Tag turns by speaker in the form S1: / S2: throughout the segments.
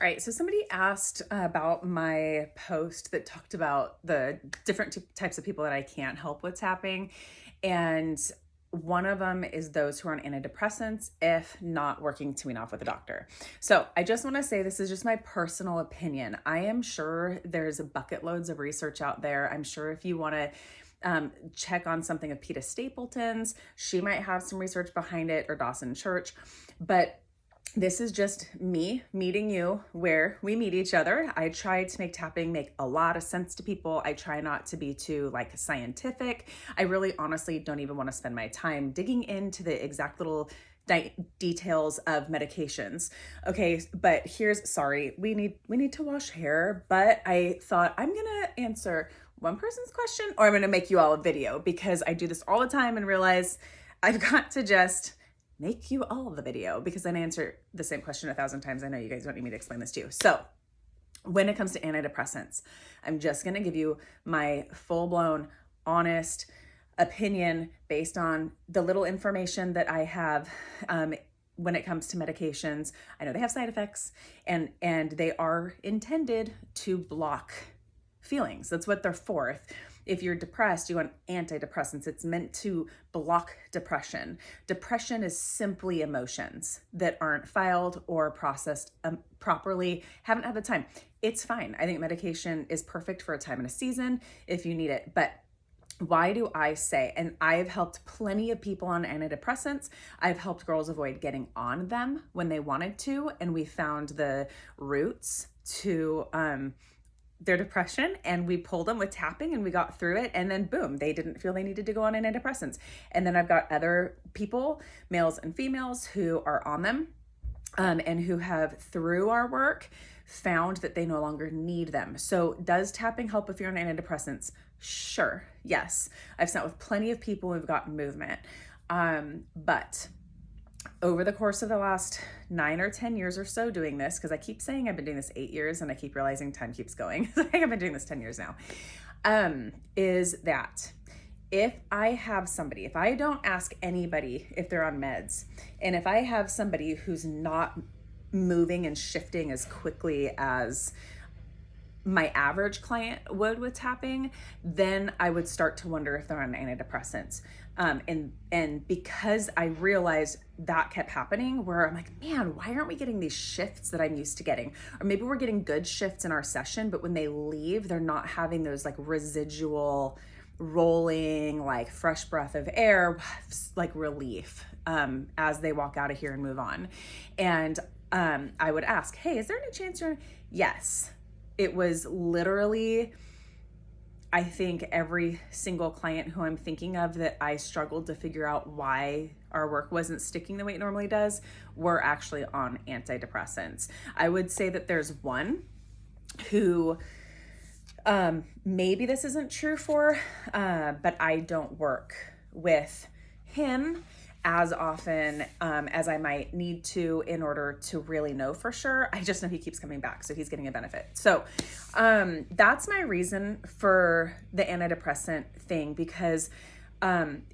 S1: All right, so somebody asked about my post that talked about the different types of people that I can't help with tapping. And one of them is those who are on antidepressants, if not working to wean off with a doctor. So I just want to say this is just my personal opinion. I am sure there's bucket loads of research out there. I'm sure if you want to check on something of Peta Stapleton's, she might have some research behind it, or Dawson Church. But this is just me meeting you where we meet each other. I try to make tapping make a lot of sense to people. I try not to be too scientific. I really honestly don't even want to spend my time digging into the exact little details of medications. Okay, but sorry, we need to wash hair, but I thought I'm gonna answer one person's question, or I'm gonna make you all a video, because I do this all the time and realize I've got to just make you all the video, because then I answer the same question 1,000 times. I know you guys don't need me to explain this to you. So when it comes to antidepressants, I'm just going to give you my full-blown, honest opinion based on the little information that I have when it comes to medications. I know they have side effects, and they are intended to block feelings. That's what they're for. If you're depressed, you want antidepressants. It's meant to block depression. Depression is simply emotions that aren't filed or processed properly, haven't had the time. It's fine. I think medication is perfect for a time and a season if you need it. But why do I say, and I've helped plenty of people on antidepressants. I've helped girls avoid getting on them when they wanted to, and we found the roots to their depression, and we pulled them with tapping, and we got through it, and then boom, they didn't feel they needed to go on antidepressants. And then I've got other people, males and females, who are on them and who have, through our work, found that they no longer need them. So does tapping help if you're on antidepressants? Sure, yes. I've sat with plenty of people who've gotten movement, but over the course of the last 9 or 10 years or so doing this, because I keep saying I've been doing this 8 years, and I keep realizing time keeps going. I think I've been doing this 10 years now, is that if I have somebody, if I don't ask anybody if they're on meds, and if I have somebody who's not moving and shifting as quickly as my average client would with tapping, then I would start to wonder if they're on antidepressants. And because I realized that kept happening, where I'm like, man, why aren't we getting these shifts that I'm used to getting? Or maybe we're getting good shifts in our session, but when they leave, they're not having those residual rolling, fresh breath of air, relief as they walk out of here and move on. And I would ask, hey, is there any chance you're? Yes. It was literally, I think, every single client who I'm thinking of that I struggled to figure out why our work wasn't sticking the way it normally does, were actually on antidepressants. I would say that there's one who maybe this isn't true for, but I don't work with him as often as I might need to in order to really know for sure. I just know he keeps coming back, so he's getting a benefit. So that's my reason for the antidepressant thing, because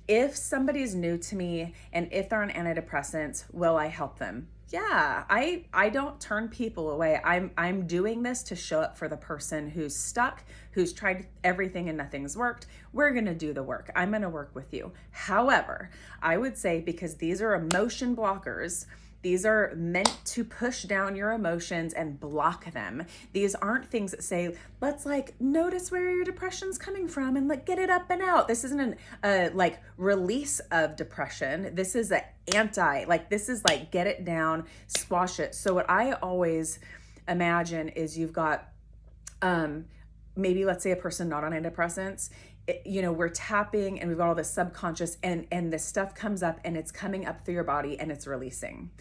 S1: if somebody's new to me and if they're on antidepressants, will I help them? Yeah, I don't turn people away. I'm doing this to show up for the person who's stuck, who's tried everything and nothing's worked. We're going to do the work. I'm going to work with you. However, I would say, because these are emotion blockers, these are meant to push down your emotions and block them. These aren't things that say, let's notice where your depression's coming from and get it up and out. This isn't a release of depression. This is this is get it down, squash it. So what I always imagine is you've got maybe, let's say, a person not on antidepressants. We're tapping and we've got all this subconscious, and this stuff comes up and it's coming up through your body and it's releasing.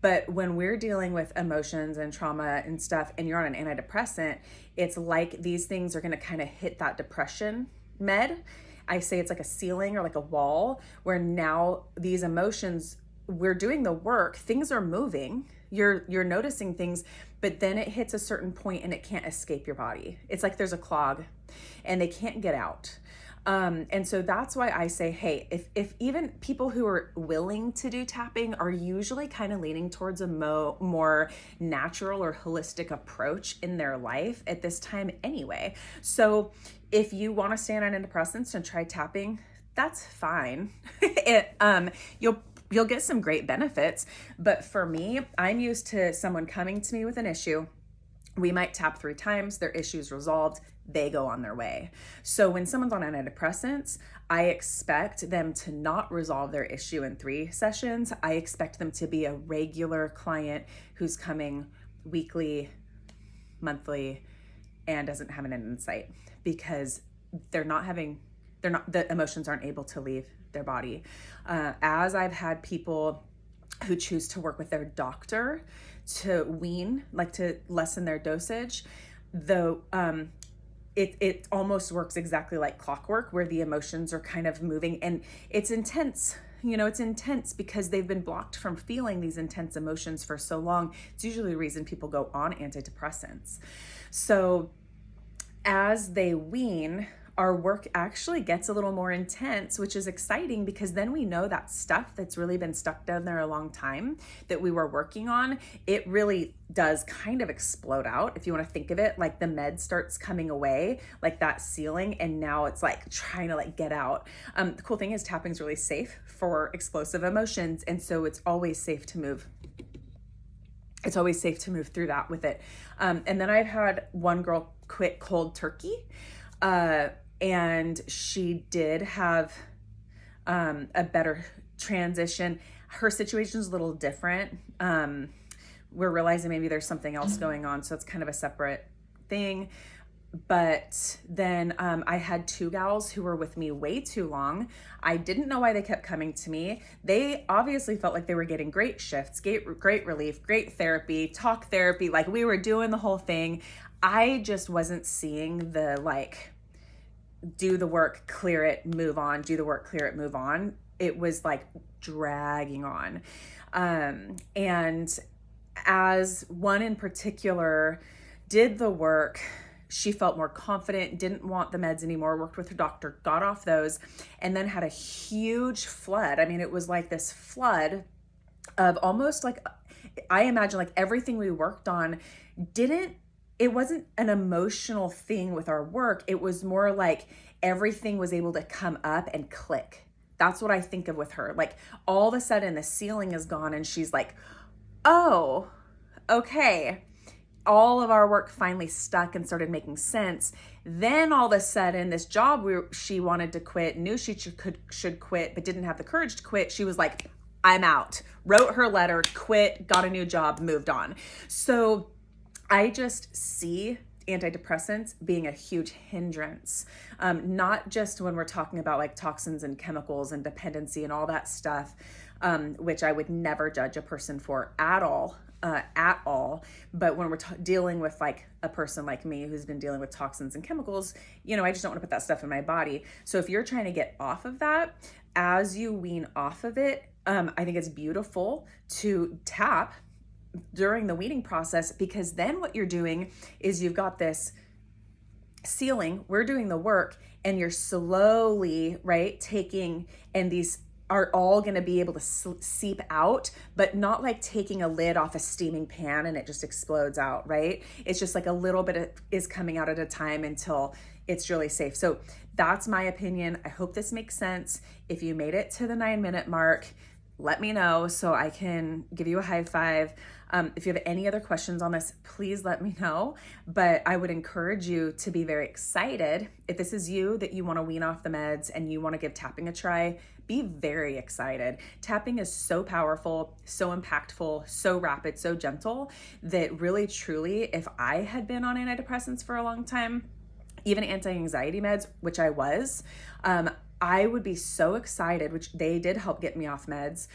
S1: But when we're dealing with emotions and trauma and stuff, and you're on an antidepressant, it's like these things are going to kind of hit that depression med. I say it's like a ceiling or like a wall, where now these emotions, we're doing the work, things are moving, you're noticing things, but then it hits a certain point and it can't escape your body. It's like there's a clog and they can't get out. And so that's why I say, hey, if even people who are willing to do tapping are usually kind of leaning towards a more natural or holistic approach in their life at this time anyway. So if you want to stay on antidepressants and try tapping, that's fine. You'll get some great benefits. But for me, I'm used to someone coming to me with an issue. We might tap 3 times, their issue's resolved, they go on their way. So when someone's on antidepressants, I expect them to not resolve their issue in 3 sessions. I expect them to be a regular client who's coming weekly, monthly, and doesn't have an end in sight, because the emotions aren't able to leave their body. As I've had people who choose to work with their doctor to wean, like to lessen their dosage, though, it almost works exactly like clockwork, where the emotions are kind of moving, and it's intense. It's intense because they've been blocked from feeling these intense emotions for so long. It's usually the reason people go on antidepressants. So as they wean, our work actually gets a little more intense, which is exciting, because then we know that stuff that's really been stuck down there a long time that we were working on, it really does kind of explode out. If you want to think of it, like the med starts coming away, like that ceiling, and now it's like trying to like get out. The cool thing is tapping's really safe for explosive emotions. And so it's always safe to move. It's always safe to move through that with it. And then I've had one girl quit cold turkey. And she did have a better transition. Her situation's a little different. We're realizing maybe there's something else going on, so it's kind of a separate thing. But then I had 2 gals who were with me way too long. I didn't know why they kept coming to me. They obviously felt like they were getting great shifts, great relief, great therapy, talk therapy, like we were doing the whole thing. I just wasn't seeing the do the work, clear it, move on, do the work, clear it, move on. It was like dragging on. And as one in particular did the work, she felt more confident, didn't want the meds anymore, worked with her doctor, got off those, and then had a huge flood. I mean, it was like this flood of almost like, I imagine like everything we worked on it wasn't an emotional thing with our work. It was more like everything was able to come up and click. That's what I think of with her. Like all of a sudden the ceiling is gone and she's like, oh, okay. All of our work finally stuck and started making sense. Then all of a sudden this job she wanted to quit, knew she should quit, but didn't have the courage to quit. She was like, I'm out. Wrote her letter, quit, got a new job, moved on. So I just see antidepressants being a huge hindrance, not just when we're talking about like toxins and chemicals and dependency and all that stuff, which I would never judge a person for at all. But when we're dealing with like a person like me who's been dealing with toxins and chemicals, I just don't want to put that stuff in my body. So if you're trying to get off of that, as you wean off of it, I think it's beautiful to tap during the weaning process, because then what you're doing is you've got this ceiling, we're doing the work, and you're slowly, right, taking, and these are all going to be able to seep out, but not like taking a lid off a steaming pan and it just explodes out, right? It's just like a little bit is coming out at a time until it's really safe. So that's my opinion. I hope this makes sense. If you made it to the 9-minute mark, let me know so I can give you a high five. If you have any other questions on this, please let me know. But I would encourage you to be very excited. If this is you, that you want to wean off the meds and you want to give tapping a try, be very excited. Tapping is so powerful, so impactful, so rapid, so gentle, that really, truly, if I had been on antidepressants for a long time, even anti-anxiety meds, which I was, I would be so excited, which they did help get me off meds.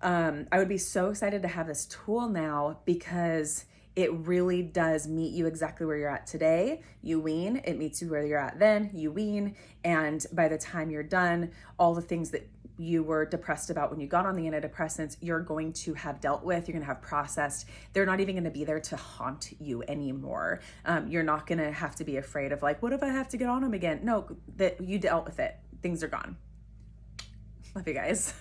S1: I would be so excited to have this tool now, because it really does meet you exactly where you're at today. You wean, it meets you where you're at then, you wean, and by the time you're done, all the things that you were depressed about when you got on the antidepressants, you're going to have dealt with, you're going to have processed. They're not even going to be there to haunt you anymore. You're not going to have to be afraid of like, what if I have to get on them again? No, that you dealt with it. Things are gone. Love you guys.